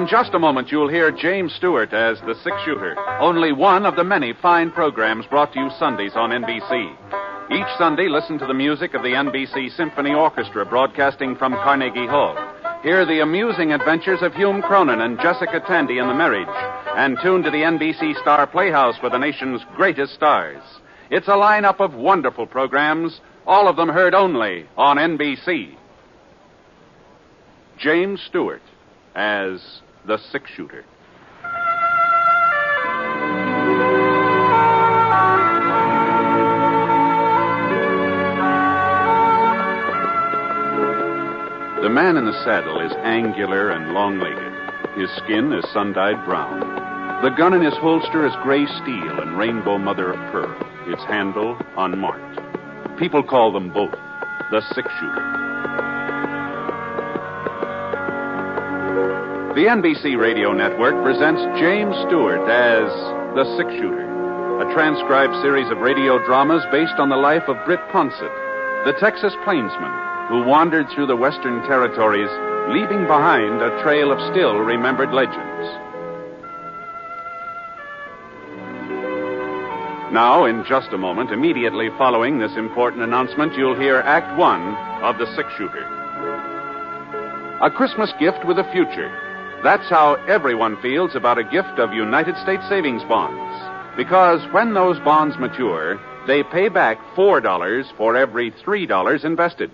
just a moment, you'll hear James Stewart as the six-shooter, only one of the many fine programs brought to you Sundays on NBC. Each Sunday, listen to the music of the NBC Symphony Orchestra broadcasting from Carnegie Hall. Hear the amusing adventures of Hume Cronin and Jessica Tandy in The Marriage, and tune to the NBC Star Playhouse for the nation's greatest stars. It's a lineup of wonderful programs, all of them heard only on NBC. James Stewart as the six-shooter. The man in the saddle is angular and long-legged. His skin is sun-dyed brown. The gun in his holster is gray steel and rainbow mother of pearl, its handle unmarked. People call them both the six-shooter. The NBC Radio Network presents James Stewart as the six-shooter, a transcribed series of radio dramas based on the life of Britt Ponset, the Texas plainsman who wandered through the western territories, leaving behind a trail of still-remembered legends. Now, in just a moment, immediately following this important announcement, you'll hear Act One of The Six-Shooter. A Christmas gift with a future. That's how everyone feels about a gift of United States savings bonds. Because when those bonds mature, they pay back $4 for every $3 invested.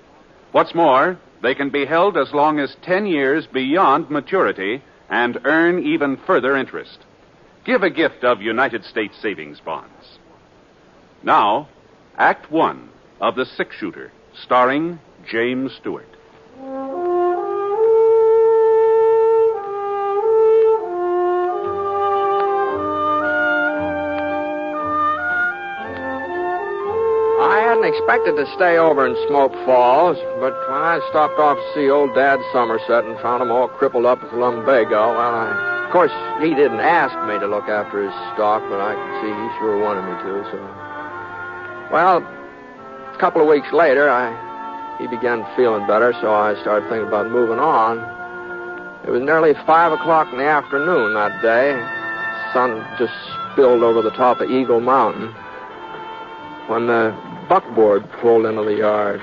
What's more, they can be held as long as 10 years beyond maturity and earn even further interest. Give a gift of United States savings bonds. Now, Act One of The Six-Shooter, starring James Stewart. Expected to stay over in Smoke Falls, but when I stopped off to see old Dad Somerset and found him all crippled up with lumbago, of course, he didn't ask me to look after his stock, but I could see he sure wanted me to, so... Well, a couple of weeks later, he began feeling better, so I started thinking about moving on. It was nearly 5 o'clock in the afternoon that day. The sun just spilled over the top of Eagle Mountain when the buckboard pulled into the yard.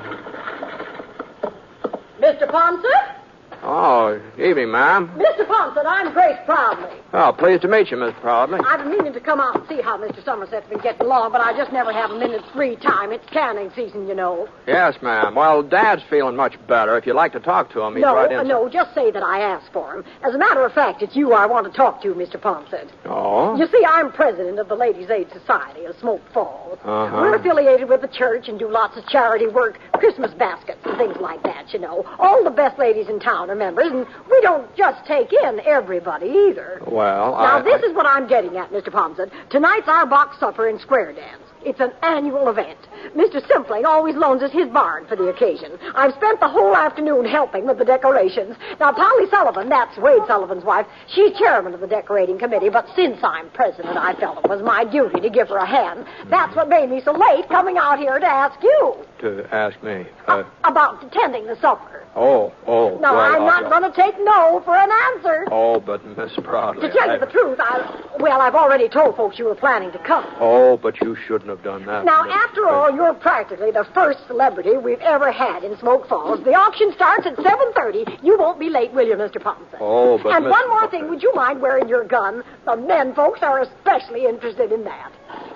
Mr. Ponset? Oh, evening, ma'am. Mr. Ponset, I'm Grace Proudly. Oh, pleased to meet you, Miss Proudly. I've been meaning to come out and see how Mr. Somerset's been getting along, but I just never have a minute's free time. It's canning season, you know. Yes, ma'am. Well, Dad's feeling much better. If you'd like to talk to him, he's right in. No, just say that I asked for him. As a matter of fact, it's you I want to talk to, Mr. Ponset. Oh? You see, I'm president of the Ladies' Aid Society of Smoke Falls. Uh-huh. We're affiliated with the church and do lots of charity work, Christmas baskets and things like that, you know. All the best ladies in town are members, and we don't just take in everybody either. Well, Now, this is what I'm getting at, Mr. Ponset. Tonight's our box supper and square dance. It's an annual event. Mr. Simpling always loans us his barn for the occasion. I've spent the whole afternoon helping with the decorations. Now, Polly Sullivan, that's Wade Sullivan's wife, she's chairman of the decorating committee, but since I'm president, I felt it was my duty to give her a hand. That's what made me so late coming out here to ask you. To ask me? About attending the supper. Oh. Now, well, I'm not going to take no for an answer. Oh, but Miss Proudly... To tell you the truth, I've already told folks you were planning to come. Oh, but you shouldn't have done that. Now, after all, you're practically the first celebrity we've ever had in Smoke Falls. The auction starts at 7:30. You won't be late, will you, Mr. Ponset? Oh, but... And one more thing, would you mind wearing your gun? The men folks are especially interested in that.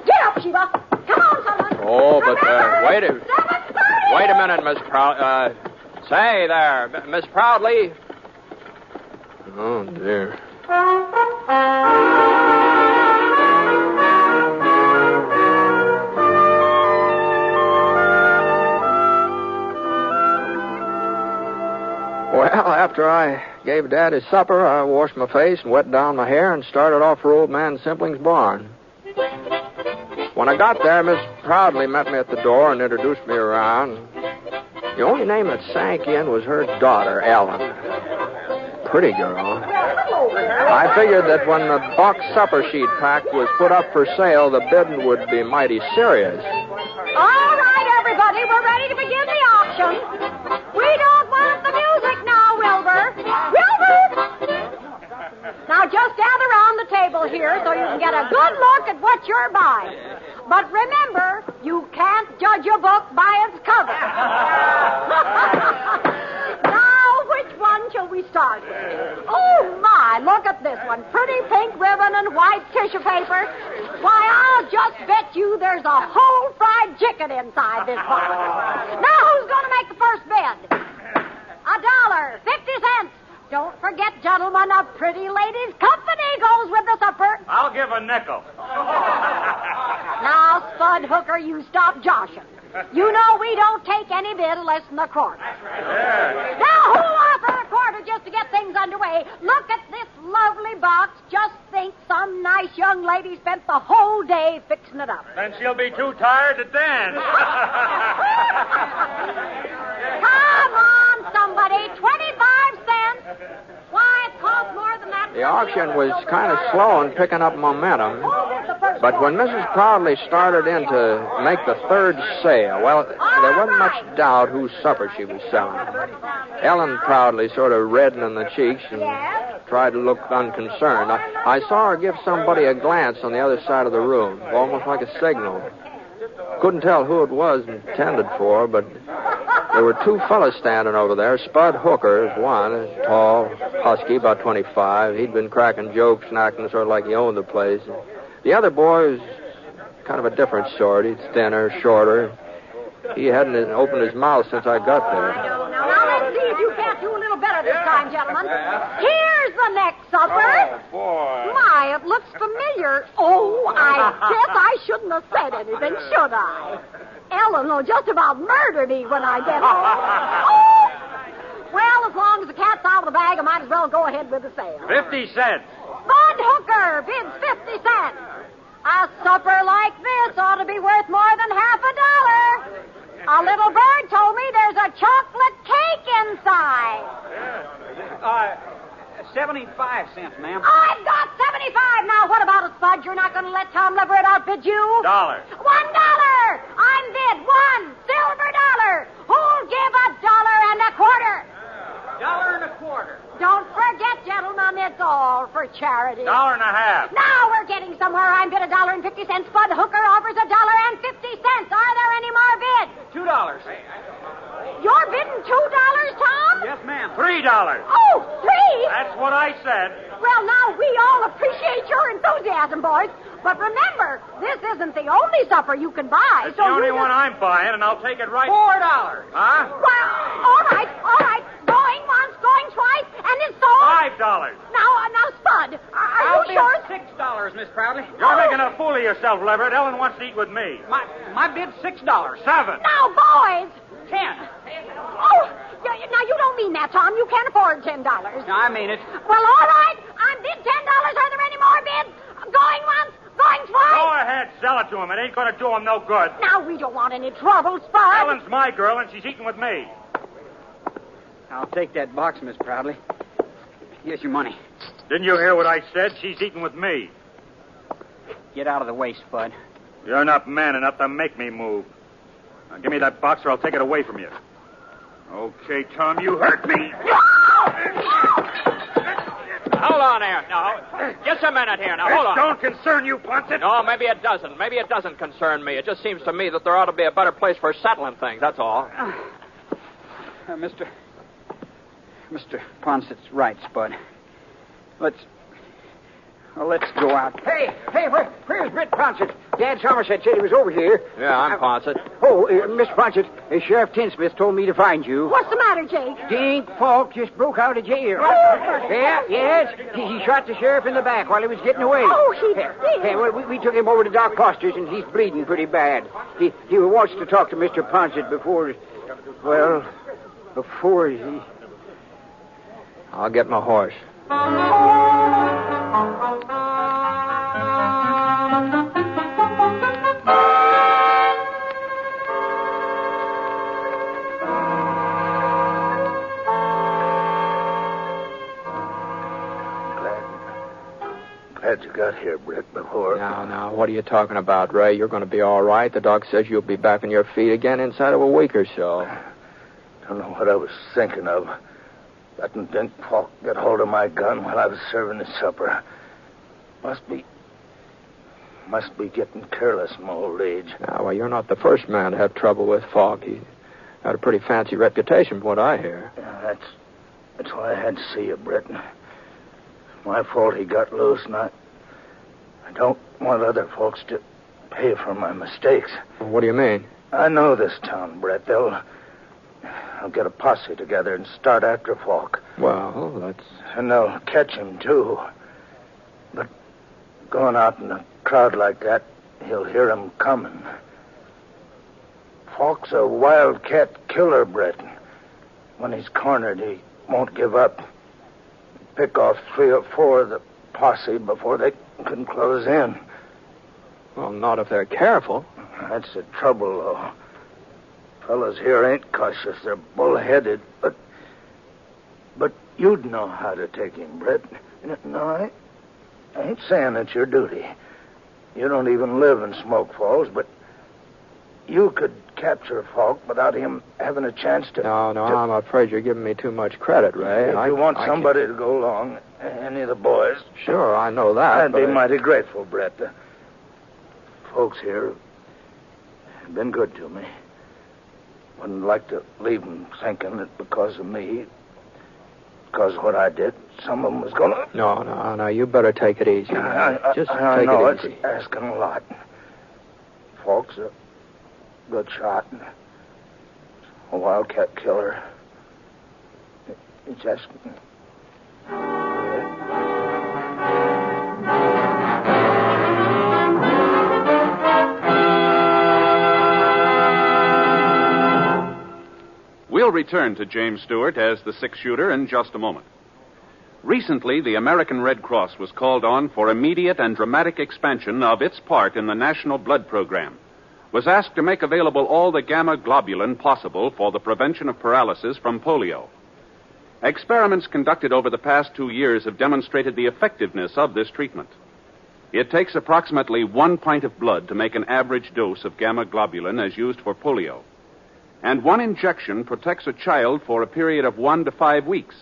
Get up, Sheba. Come on, someone. Oh, but, wait a minute, Miss Proudly. Say there, Miss Proudly. Oh, dear. Well, after I gave Dad his supper, I washed my face and wet down my hair and started off for old man Simpling's barn. When I got there, Miss Proudly met me at the door and introduced me around. The only name that sank in was her daughter, Ellen. Pretty girl. I figured that when the box supper she'd packed was put up for sale, the bidding would be mighty serious. All right, everybody, we're ready to begin the auction. We don't want the music now, Wilbur. Wilbur! Now, just gather around the table here so you can get a good look at what you're buying. But remember, you can't judge a book by its cover. Now, which one shall we start with? Oh, my, look at this one. Pretty pink ribbon and white tissue paper. Why, I'll just bet you there's a whole fried chicken inside this box. Now, who's going to make the first bid? $1.50. Don't forget, gentlemen, a pretty lady's company goes with the supper. I'll give a nickel. Now, Spud Hooker, you stop joshing. You know we don't take any bid less than a quarter. Yeah. Now, who'll offer a quarter just to get things underway? Look at this lovely box. Just think some nice young lady spent the whole day fixing it up. Then she'll be too tired to dance. Come on, somebody. 25 cents. Why, it costs more than that. The auction was kind of slow in picking up momentum. But when Mrs. Proudly started in to make the third sale, well, there wasn't much doubt whose supper she was selling. Ellen Proudly sort of reddened in the cheeks and tried to look unconcerned. I saw her give somebody a glance on the other side of the room, almost like a signal. Couldn't tell who it was intended for, but there were two fellas standing over there. Spud Hooker is one, tall, husky, about 25. He'd been cracking jokes and acting sort of like he owned the place. The other boy was kind of a different sort. He's thinner, shorter. He hadn't opened his mouth since I got there. Now, let's see if you can't do a little better this time, gentlemen. Here's the next supper. Oh, boy. My, it looks familiar. Oh, I guess I shouldn't have said anything, should I? Ellen will just about murder me when I get home. Oh! Well, as long as the cat's out of the bag, I might as well go ahead with the sale. 50 cents. Bud Hooker bids 50 cents. A supper like this ought to be worth more than $50. A little bird told me there's a chocolate cake inside. 75 cents, ma'am. I've got 75. Now, what about it, Spud? You're not going to let Tom Leverett outbid you? $1. $1. I'm bid $1 silver dollar. Who'll give $1.25? $1.25. Don't forget, gentlemen, it's all for charity. $1.50. Now we're getting somewhere. I'm bid $1.50. Spud Hooker offers $1.50. Are there any more bids? $2. You're bidding $2, Tom? Yes, ma'am. $3. Oh, $3? That's what I said. Well, now, we all appreciate your enthusiasm, boys. But remember, this isn't the only supper you can buy. It's the only one I'm buying, and I'll take it right... $4. Huh? Well, all right. Going once, going twice, and it's sold. $5. Now, Spud, are you sure? $6, Miss Proudly. You're making a fool of yourself, Leverett. Ellen wants to eat with me. My bid's $6. 7. Now, boys. 10. Oh, now you don't mean that, Tom. You can't afford $10. No, I mean it. Well, all right. I'm bid $10. Are there any more bids? Going once, going twice? Go ahead, sell it to him. It ain't going to do him no good. Now, we don't want any trouble, Spud. Ellen's my girl, and she's eating with me. I'll take that box, Miss Proudly. Here's your money. Didn't you hear what I said? She's eating with me. Get out of the way, Spud. You're not man enough to make me move. Now, give me that box or I'll take it away from you. Okay, Tom, you hurt me. Hold on there. Now, just a minute here. Now, hold on. Don't concern you, Ponset. No, maybe it doesn't. Maybe it doesn't concern me. It just seems to me that there ought to be a better place for settling things, that's all. Mr. Ponset's right, Spud. Let's go out. Hey, where's Britt Ponset? Dad Somerset said he was over here. Yeah, I'm Ponset. Oh, Mr. Ponset, Sheriff Tinsmith told me to find you. What's the matter, Jake? Dink Falk just broke out of jail. Yes. He shot the sheriff in the back while he was getting away. Oh, he did? Well, we took him over to Doc Foster's, and he's bleeding pretty bad. He wants to talk to Mr. Ponset before he... I'll get my horse. Glad you got here, Britt, before... Now, what are you talking about, Ray? You're going to be all right. The doc says you'll be back on your feet again inside of a week or so. Don't know what I was thinking of. I didn't think Falk got hold of my gun while I was serving his supper. Must be getting careless in my old age. Now, well, you're not the first man to have trouble with Falk. He had a pretty fancy reputation, from what I hear. Yeah, that's why I had to see you, Britt. My fault he got loose, and I don't want other folks to pay for my mistakes. Well, what do you mean? I know this town, Britt. I'll get a posse together and start after Falk. Well, that's... And they'll catch him, too. But going out in a crowd like that, he'll hear him coming. Falk's a wildcat killer, Britt. When he's cornered, he won't give up. Pick off 3 or 4 of the posse before they can close in. Well, not if they're careful. That's the trouble, though. Fellas here ain't cautious. They're bullheaded, but you'd know how to take him, Britt. No, I ain't saying it's your duty. You don't even live in Smoke Falls, but you could capture Falk without him having a chance to... No, I'm afraid you're giving me too much credit, Ray. If you want somebody to go along, any of the boys... Sure, I know that, I'd be mighty grateful, Brett. The folks here have been good to me. Wouldn't like to leave them thinking that because of me, because of what I did, some of them was going to... No, you better take it easy. Just I take know it easy. It's asking a lot. Falk's a good shot. A wildcat killer. It's asking... We'll return to James Stewart as the six-shooter in just a moment. Recently, the American Red Cross was called on for immediate and dramatic expansion of its part in the National Blood Program. Was asked to make available all the gamma globulin possible for the prevention of paralysis from polio. Experiments conducted over the past 2 years have demonstrated the effectiveness of this treatment. It takes approximately 1 pint of blood to make an average dose of gamma globulin as used for polio. And 1 injection protects a child for a period of 1 to 5 weeks.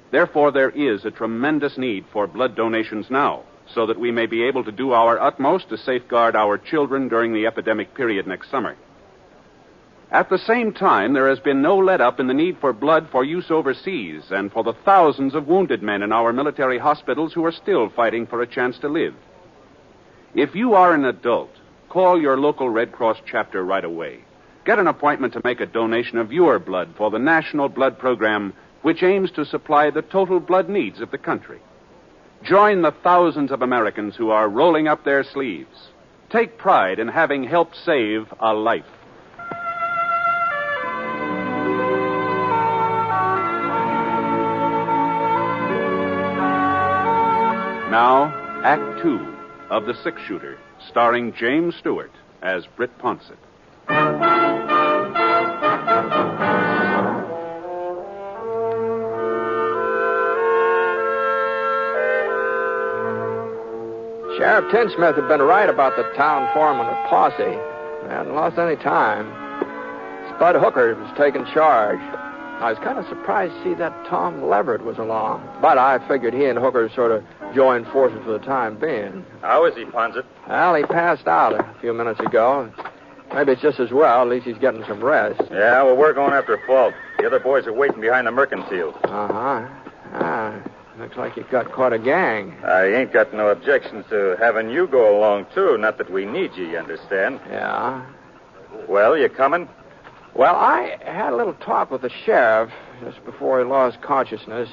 Therefore, there is a tremendous need for blood donations now, so that we may be able to do our utmost to safeguard our children during the epidemic period next summer. At the same time, there has been no let-up in the need for blood for use overseas and for the thousands of wounded men in our military hospitals who are still fighting for a chance to live. If you are an adult, call your local Red Cross chapter right away. Get an appointment to make a donation of your blood for the National Blood Program, which aims to supply the total blood needs of the country. Join the thousands of Americans who are rolling up their sleeves. Take pride in having helped save a life. Now, Act 2 of The Six-Shooter, starring James Stewart as Britt Ponset. Sheriff Tinsmith had been right about the town foreman of posse. They hadn't lost any time. Spud Hooker was taking charge. I was kind of surprised to see that Tom Leverett was along. But I figured he and Hooker sort of joined forces for the time being. How is he, Ponset? Well, he passed out a few minutes ago. Maybe it's just as well. At least he's getting some rest. Yeah, well, we're going after Falk. The other boys are waiting behind the mercantile. Uh-huh. Looks like you've got quite a gang. I ain't got no objections to having you go along, too. Not that we need you understand? Yeah. Well, you coming? Well, I had a little talk with the sheriff just before he lost consciousness.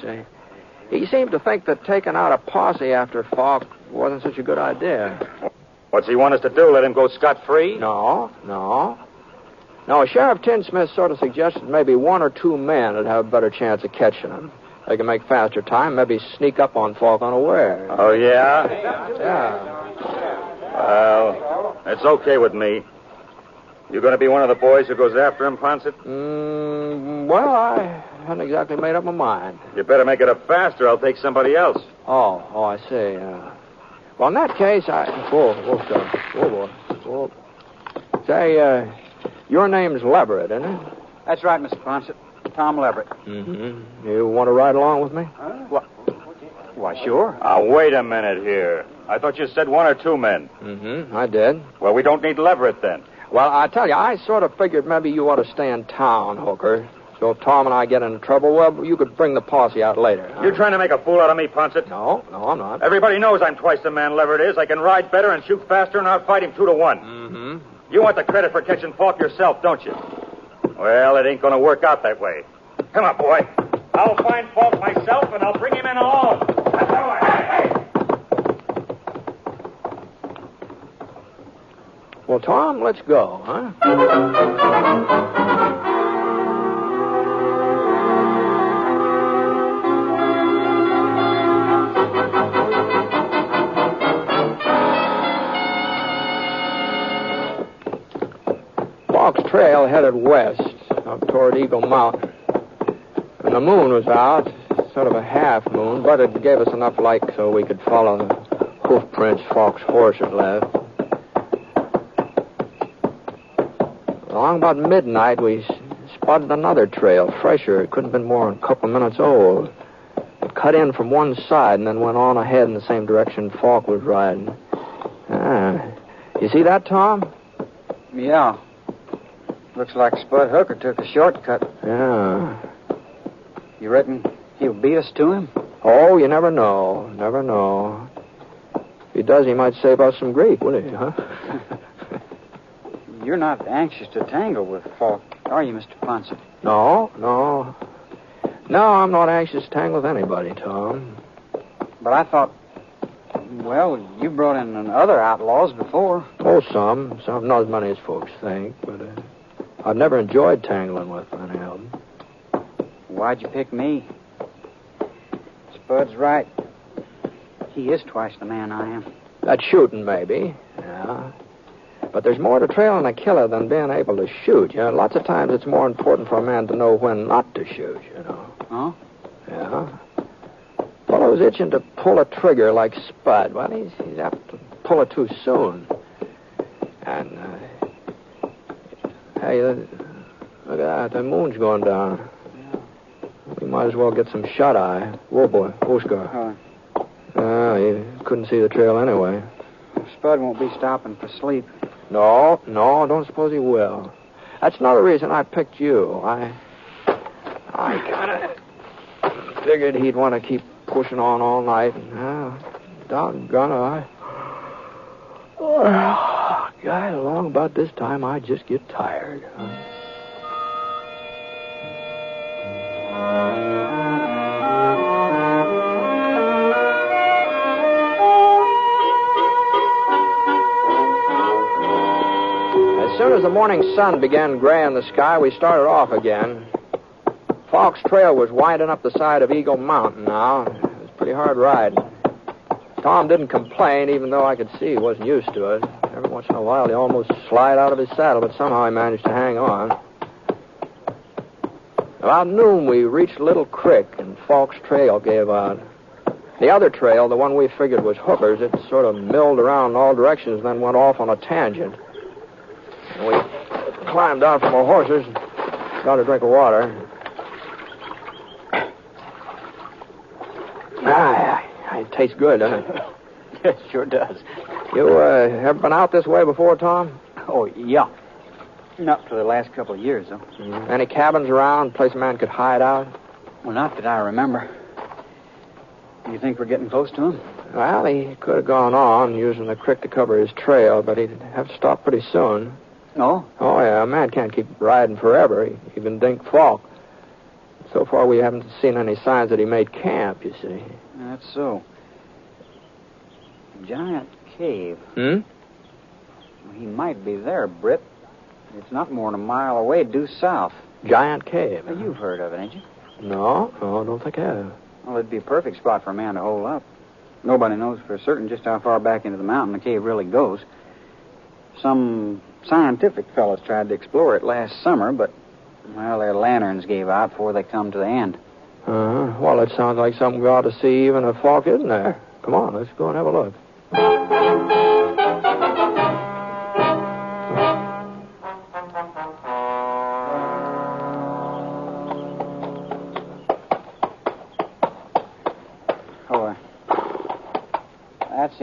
He seemed to think that taking out a posse after Falk wasn't such a good idea. What's he want us to do? Let him go scot-free? No. Sheriff Tinsmith sort of suggested maybe 1 or 2 men would have a better chance of catching him. They can make faster time, maybe sneak up on Falk unaware. Oh, yeah? Yeah. Well, it's okay with me. You going to be one of the boys who goes after him, Ponset? Well, I hadn't exactly made up my mind. You better make it up faster. I'll take somebody else. Oh, I see. Well, in that case, Whoa, boy. Say, your name's Leverett, isn't it? That's right, Mr. Ponset. Tom Leverett. Mm-hmm. You want to ride along with me? Why, sure. Wait a minute here. I thought you said 1 or 2 men. Mm-hmm. I did. Well, we don't need Leverett then. Well, I tell you, I sort of figured maybe you ought to stay in town, Hooker. So if Tom and I get into trouble, well, you could bring the posse out later. Huh? You trying to make a fool out of me, Ponset? No, I'm not. Everybody knows I'm twice the man Leverett is. I can ride better and shoot faster, and I'll fight him 2 to 1. Mm-hmm. You want the credit for catching Falk yourself, don't you? Well, it ain't going to work out that way. Come on, boy. I'll find Falk myself, and I'll bring him in alone. That's the way. Hey! Well, Tom, let's go, huh? Falk's trail headed west, up toward Eagle Mountain. And the moon was out, sort of a half moon, but it gave us enough light so we could follow the hoof prints Falk's horse had left. Along about midnight, we spotted another trail, fresher. It couldn't have been more than a couple of minutes old. It cut in from one side and then went on ahead in the same direction Falk was riding. You see that, Tom? Yeah. Looks like Spud Hooker took a shortcut. Yeah. You reckon he'll beat us to him? Oh, you never know. Never know. If he does, he might save us some grief, wouldn't he, huh? You're not anxious to tangle with Falk, are you, Mr. Ponset? No, I'm not anxious to tangle with anybody, Tom. But I thought, well, you brought in other outlaws before. Oh, some, not as many as folks think, but I've never enjoyed tangling with any of them. Why'd you pick me? Spud's right. He is twice the man I am. That's shooting, maybe, yeah. But there's more to trailing a killer than being able to shoot. You know, lots of times it's more important for a man to know when not to shoot, you know. Oh? Yeah. Fellow's itching to pull a trigger like Spud. Well, he's apt to pull it too soon. And, hey, look at that. The moon's going down. Yeah. We might as well get some shut-eye. Whoa, boy. Oscar. You couldn't see the trail anyway. Spud won't be stopping for sleep. No, I don't suppose he will. That's another reason I picked you. I kind of figured he'd want to keep pushing on all night. Doggone it, God, along about this time, I just get tired. As soon as the morning sun began gray in the sky, we started off again. Falk's trail was winding up the side of Eagle Mountain now. It was a pretty hard ride. Tom didn't complain, even though I could see he wasn't used to it. Every once in a while, he almost slid out of his saddle, but somehow he managed to hang on. About noon, we reached a little creek, and Falk's trail gave out. The other trail, the one we figured was Hooker's, it sort of milled around in all directions and then went off on a tangent. And we climbed out from our horses and got a drink of water. It tastes good, doesn't it? It sure does. You ever been out this way before, Tom? Oh, yeah. Not for the last couple of years, though. Any cabins around, place a man could hide out? Well, not that I remember. You think we're getting close to him? Well, he could have gone on, using the creek to cover his trail, but he'd have to stop pretty soon. Oh? Oh, yeah, a man can't keep riding forever, even Dink Falk. So far, we haven't seen any signs that he made camp, you see. That's so. Giant cave. Hmm? Well, he might be there, Britt. It's not more than a mile away, due south. Giant cave. Well, you've heard of it, ain't you? No, I don't think I have. Well, it'd be a perfect spot for a man to hole up. Nobody knows for certain just how far back into the mountain the cave really goes. Some scientific fellows tried to explore it last summer, but, well, their lanterns gave out before they come to the end. Well, it sounds like something we ought to see even if Falk isn't there. Come on, let's go and have a look.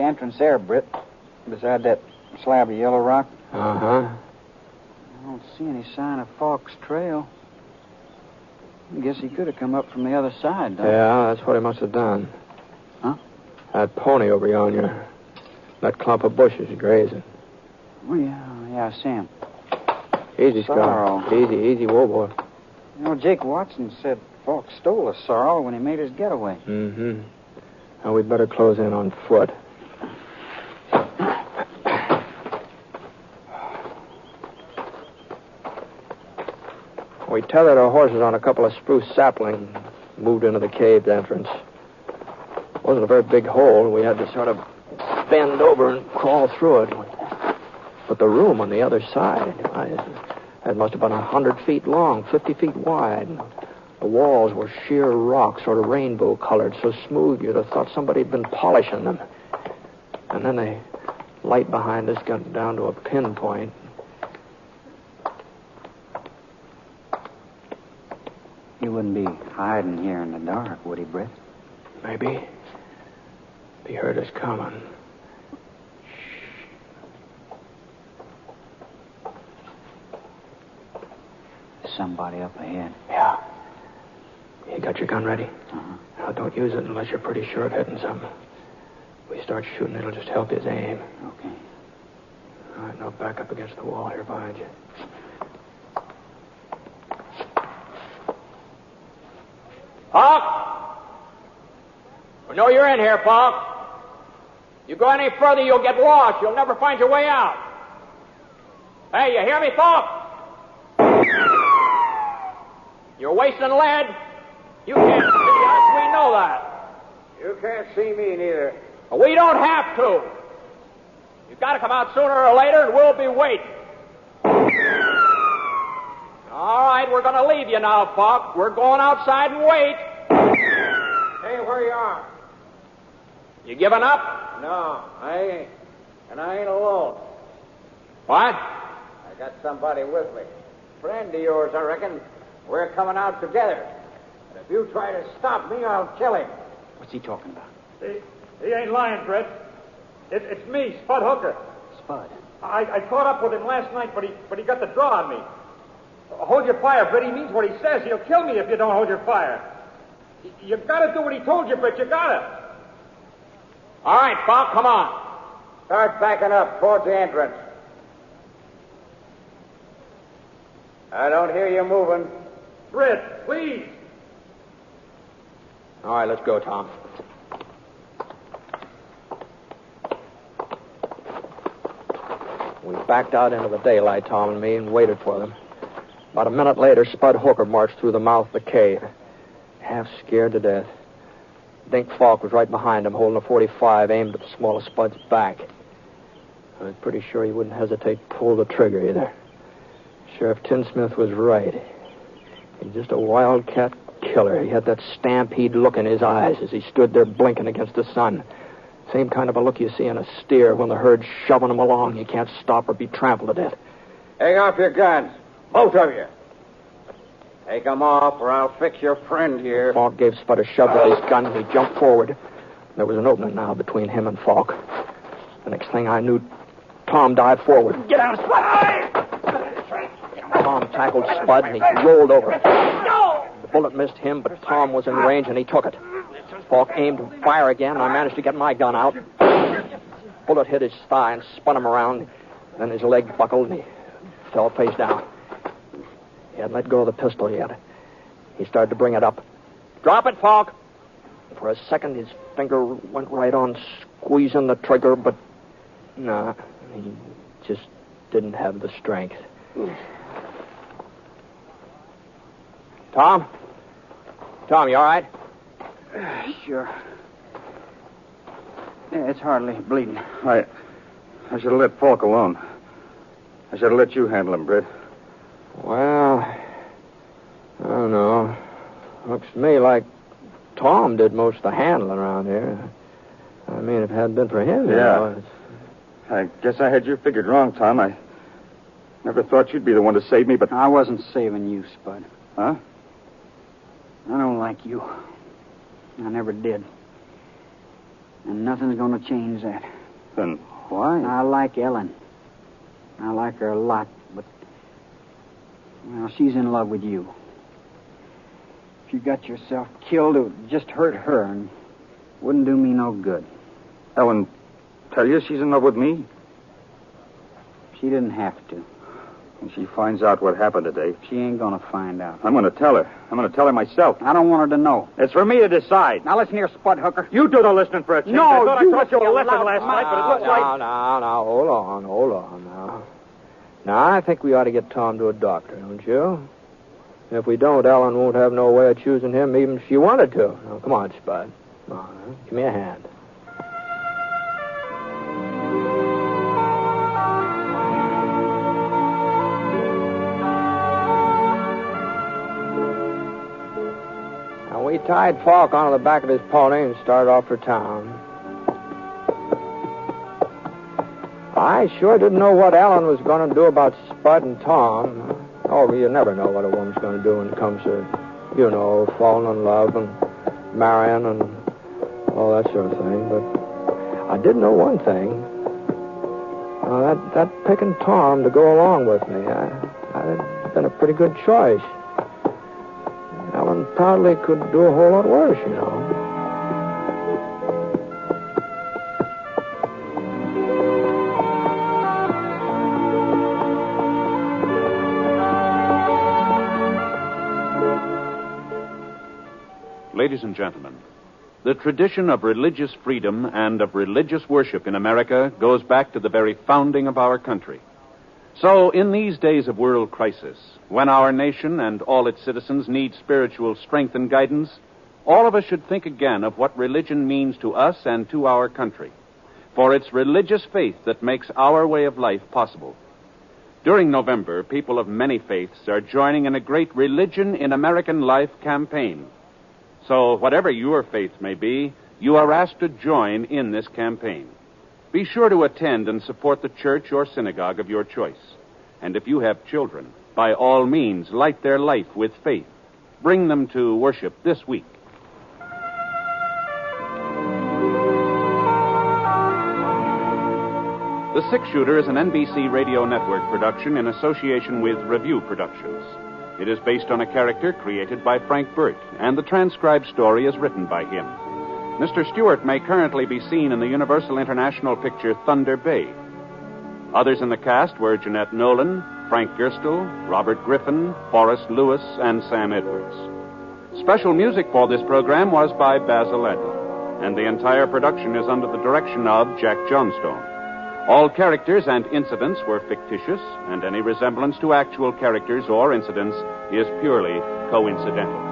entrance there, Britt. Beside that slab of yellow rock. Uh-huh. I don't see any sign of Falk's trail. I guess he could have come up from the other side, though. Yeah, that's what he must have done. Huh? That pony over yonder. That clump of bushes grazing. Oh, yeah, I see him. Easy, Sorrel. Scar. Easy, whoa, boy. You know, Jake Watson said Falk stole a sorrel when he made his getaway. Mm-hmm. Now, we'd better close in on foot. We tethered our horses on a couple of spruce saplings, moved into the cave entrance. It wasn't a very big hole. We had to sort of bend over and crawl through it. But the room on the other side, it must have been 100 feet long, 50 feet wide. The walls were sheer rock, sort of rainbow-colored, so smooth you'd have thought somebody had been polishing them. And then the light behind us got down to a pinpoint. He wouldn't be hiding here in the dark, would he, Britt? Maybe. He heard us coming. Somebody up ahead. Yeah. You got your gun ready? Uh-huh. Now, don't use it unless you're pretty sure of hitting something. We start shooting, it'll just help his aim. Okay. All right, now back up against the wall here behind you. Falk! We know you're in here, Falk. You go any further, you'll get lost. You'll never find your way out. Hey, you hear me, Falk? You're wasting lead. You can't see us. We know that. You can't see me neither. We don't have to. You've got to come out sooner or later, and we'll be waiting. All right, we're going to leave you now, Falk. We're going outside and wait. Hey, where you are? You giving up? No, I ain't. And I ain't alone. What? I got somebody with me. Friend of yours, I reckon. We're coming out together. And if you try to stop me, I'll kill him. What's he talking about? He ain't lying, Britt. It's me, Spud Hooker. Spud. I caught up with him last night, but he got the draw on me. Hold your fire, Britt. He means what he says. He'll kill me if you don't hold your fire. You've got to do what he told you, Britt. You got to. All right, Falk, come on. Start backing up towards the entrance. I don't hear you moving. Britt, please. All right, let's go, Tom. We backed out into the daylight, Tom and me, and waited for them. About a minute later, Spud Hooker marched through the mouth of the cave, half scared to death. Dink Falk was right behind him, holding a .45 aimed at the small of Spud's back. I was pretty sure he wouldn't hesitate to pull the trigger either. Sheriff Tinsmith was right. He's just a wildcat killer. He had that stampede look in his eyes as he stood there blinking against the sun. Same kind of a look you see in a steer when the herd's shoving him along. You can't stop or be trampled to death. Take off your guns. Both of you. Take them off, or I'll fix your friend here. Falk gave Spud a shove with his gun, and he jumped forward. There was an opening now between him and Falk. The next thing I knew, Tom dived forward. Get out, Spud! Tom tackled Spud, and he rolled over. The bullet missed him, but Tom was in range, and he took it. Falk aimed to fire again, and I managed to get my gun out. Bullet hit his thigh and spun him around. Then his leg buckled, and he fell face down. He hadn't let go of the pistol yet. He started to bring it up. Drop it, Falk! For a second, his finger went right on squeezing the trigger, but no, he just didn't have the strength. Tom? Tom, you all right? Sure. Yeah, it's hardly bleeding. I should have let Falk alone. I should have let you handle him, Britt. Well, I don't know. Looks to me like Tom did most of the handling around here. I mean, if it hadn't been for him, Yeah. I guess I had you figured wrong, Tom. I never thought you'd be the one to save me, but... I wasn't saving you, Spud. Huh? I don't like you. I never did. And nothing's going to change that. Then why? I like Ellen. I like her a lot, but... Well, she's in love with you. If you got yourself killed, it would just hurt her and wouldn't do me no good. Ellen, tell you she's in love with me? She didn't have to. When she finds out what happened today... She ain't gonna find out. I'm gonna tell her. I'm gonna tell her myself. I don't want her to know. It's for me to decide. Now listen here, Spud Hooker. You do the listening for a change. No, I thought you I taught you a listen, lesson you last night, but it looks like... Now, hold on now. Now, I think we ought to get Tom to a doctor, don't you? If we don't, Ellen won't have no way of choosing him even if she wanted to. Now, come on, Spud. Come on, give me a hand. Now, we tied Falk onto the back of his pony and started off for town. I sure didn't know what Ellen was going to do about Spud and Tom. Oh, you never know what a woman's going to do when it comes to, falling in love and marrying and all that sort of thing. But I did know one thing. That picking Tom to go along with me, I'd been a pretty good choice. Ellen probably could do a whole lot worse, Ladies and gentlemen, the tradition of religious freedom and of religious worship in America goes back to the very founding of our country. So, in these days of world crisis, when our nation and all its citizens need spiritual strength and guidance, all of us should think again of what religion means to us and to our country. For it's religious faith that makes our way of life possible. During November, people of many faiths are joining in a great Religion in American Life campaign. So, whatever your faith may be, you are asked to join in this campaign. Be sure to attend and support the church or synagogue of your choice. And if you have children, by all means, light their life with faith. Bring them to worship this week. The Six Shooter is an NBC Radio Network production in association with Review Productions. It is based on a character created by Frank Burt, and the transcribed story is written by him. Mr. Stewart may currently be seen in the Universal International picture Thunder Bay. Others in the cast were Jeanette Nolan, Frank Gerstle, Robert Griffin, Forrest Lewis, and Sam Edwards. Special music for this program was by Basil Adler, and the entire production is under the direction of Jack Johnstone. All characters and incidents were fictitious, and any resemblance to actual characters or incidents is purely coincidental.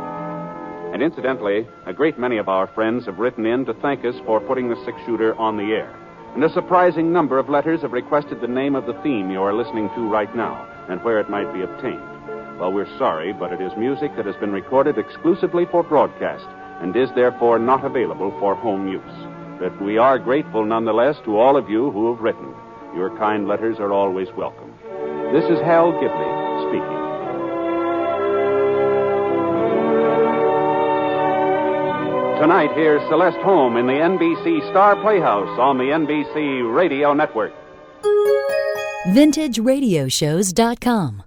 And incidentally, a great many of our friends have written in to thank us for putting the Six Shooter on the air. And a surprising number of letters have requested the name of the theme you are listening to right now, and where it might be obtained. Well, we're sorry, but it is music that has been recorded exclusively for broadcast, and is therefore not available for home use. But we are grateful nonetheless to all of you who have written. Your kind letters are always welcome. This is Hal Gidley speaking. Tonight, here's Celeste Holm in the NBC Star Playhouse on the NBC Radio Network. VintageRadioshows.com